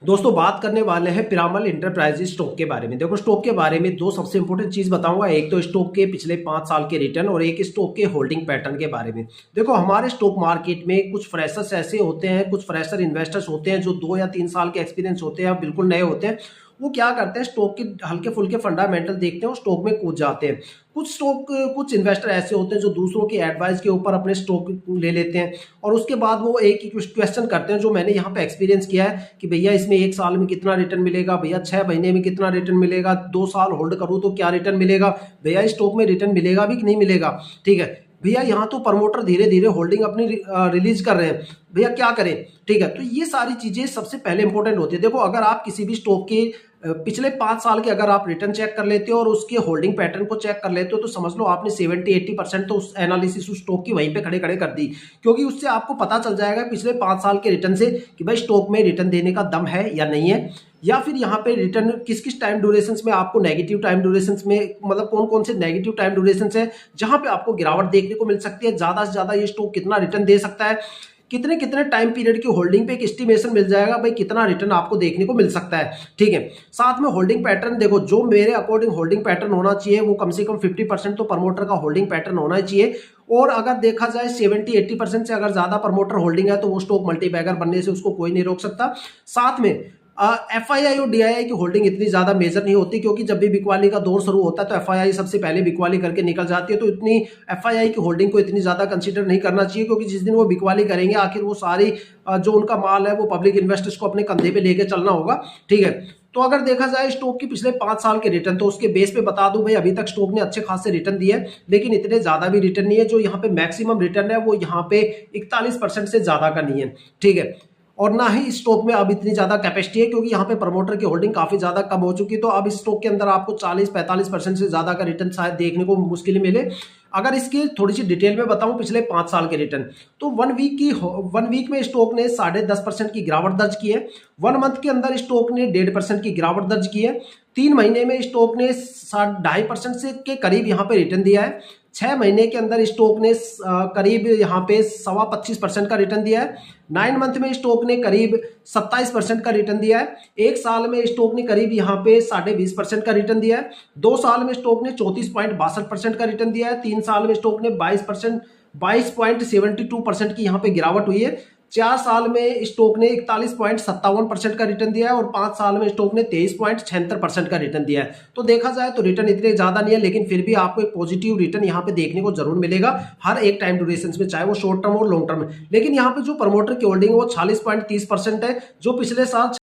दोस्तों बात करने वाले हैं पिरामल इंटरप्राइजेज स्टॉक के बारे में। देखो स्टॉक के बारे में दो सबसे इंपॉर्टेंट चीज बताऊंगा, एक तो स्टॉक के पिछले 5 साल के रिटर्न और एक स्टॉक के होल्डिंग पैटर्न के बारे में। देखो हमारे स्टॉक मार्केट में कुछ फ्रेशर्स ऐसे होते हैं, कुछ फ्रेशर इन्वेस्टर्स होते हैं जो 2 या 3 साल के एक्सपीरियंस होते हैं, बिल्कुल नए होते हैं। वो क्या करते हैं, स्टॉक के हल्के फुल्के फंडामेंटल देखते हैं और स्टॉक में कूद जाते हैं। कुछ इन्वेस्टर ऐसे होते हैं जो दूसरों की एडवाइस के ऊपर अपने स्टॉक ले लेते हैं और उसके बाद वो एक ही क्वेश्चन करते हैं जो मैंने यहाँ पे एक्सपीरियंस किया है कि भैया इसमें 1 साल में कितना रिटर्न मिलेगा, भैया 6 महीने में कितना रिटर्न मिलेगा, 2 साल होल्ड करूँ तो क्या रिटर्न मिलेगा, भैया स्टॉक में रिटर्न मिलेगा भी कि नहीं मिलेगा। ठीक है भैया, यहाँ तो प्रमोटर धीरे धीरे होल्डिंग अपनी रिलीज कर रहे हैं, भैया क्या करें। ठीक है, तो ये सारी चीजें सबसे पहले इंपॉर्टेंट होती है। देखो अगर आप किसी भी स्टॉक के पिछले 5 साल के अगर आप रिटर्न चेक कर लेते हो और उसके होल्डिंग पैटर्न को चेक कर लेते हो तो समझ लो आपने 70-80% तो उस एनालिसिस उस स्टॉक की वहीं पे खड़े खड़े कर दी, क्योंकि उससे आपको पता चल जाएगा पिछले 5 साल के रिटर्न से कि भाई स्टॉक में रिटर्न देने का दम है या नहीं है, या फिर यहाँ पे रिटर्न किस किस टाइम ड्यूरेशन में आपको नेगेटिव टाइम ड्यूरेशन में, मतलब कौन कौन से नेगेटिव टाइम ड्यूरेशन है जहां पे आपको गिरावट देखने को मिल सकती है, ज्यादा से ज्यादा ये स्टॉक कितना रिटर्न दे सकता है, कितने कितने टाइम पीरियड की होल्डिंग पे एक एस्टिमेशन मिल जाएगा भाई कितना रिटर्न आपको देखने को मिल सकता है। ठीक है, साथ में होल्डिंग पैटर्न देखो, जो मेरे अकॉर्डिंग होल्डिंग पैटर्न होना चाहिए वो कम से कम 50% तो प्रमोटर का होल्डिंग पैटर्न होना चाहिए। और अगर देखा जाए 70-80% से अगर ज्यादा प्रमोटर होल्डिंग है तो वो स्टॉक मल्टीबैगर बनने से उसको कोई नहीं रोक सकता। साथ में एफआईआई और डीआईआई की होल्डिंग इतनी ज्यादा मेजर नहीं होती, क्योंकि जब भी बिकवाली का दौर शुरू होता है तो एफआईआई सबसे पहले बिकवाली करके निकल जाती है, तो इतनी एफआईआई की होल्डिंग को इतनी ज्यादा कंसीडर नहीं करना चाहिए, क्योंकि जिस दिन वो बिकवाली करेंगे आखिर वो सारी जो उनका माल है वो पब्लिक इन्वेस्टर्स को अपने कंधे पे लेके चलना होगा। ठीक है, तो अगर देखा जाए स्टॉक की पिछले 5 साल के रिटर्न, तो उसके बेस पे बता दूं भाई अभी तक स्टॉक ने अच्छे खासे रिटर्न दिए हैं, लेकिन इतने ज्यादा भी रिटर्न नहीं है। जो यहाँ पे मैक्सिमम रिटर्न है वो यहाँ पे 41% से ज्यादा का नहीं है। ठीक है, और ना ही स्टॉक में अब इतनी ज्यादा कैपेसिटी है, क्योंकि यहाँ पे प्रमोटर की होल्डिंग काफी ज्यादा कम हो चुकी है, तो अब इस स्टॉक के अंदर आपको 40-45% से ज्यादा का रिटर्न शायद देखने को मुश्किल मिले। अगर इसकी थोड़ी सी डिटेल में बताऊं पिछले 5 साल के रिटर्न, तो 1 वीक में स्टॉक ने 10.5% की गिरावट दर्ज की है, 1 मंथ के अंदर स्टॉक ने 1.5% की गिरावट दर्ज की है, 3 महीने में स्टॉक ने 2.5% से के करीब यहाँ पे रिटर्न दिया है, 6 महीने के अंदर स्टॉक ने करीब यहाँ पे 25% का रिटर्न दिया है, 9 मंथ में स्टॉक ने करीब 27% का रिटर्न दिया है, 1 साल में स्टॉक ने करीब यहाँ पे 20.5% का रिटर्न दिया है, 2 साल में स्टॉक ने 34.62% का रिटर्न दिया है, 3 साल में स्टॉक ने 22.72% की यहाँ पे गिरावट हुई है, 4 साल में स्टॉक ने 41.57% का रिटर्न दिया है और 5 साल में स्टॉक ने 23.76% का रिटर्न दिया है। तो देखा जाए तो रिटर्न इतने ज्यादा नहीं है, लेकिन फिर भी आपको एक पॉजिटिव रिटर्न यहाँ पे देखने को जरूर मिलेगा हर एक टाइम ड्यूरेशन में, चाहे वो शॉर्ट टर्म और लॉन्ग टर्म। लेकिन यहाँ पे जो प्रमोटर की होल्डिंग है वो 46.30% है, जो पिछले साल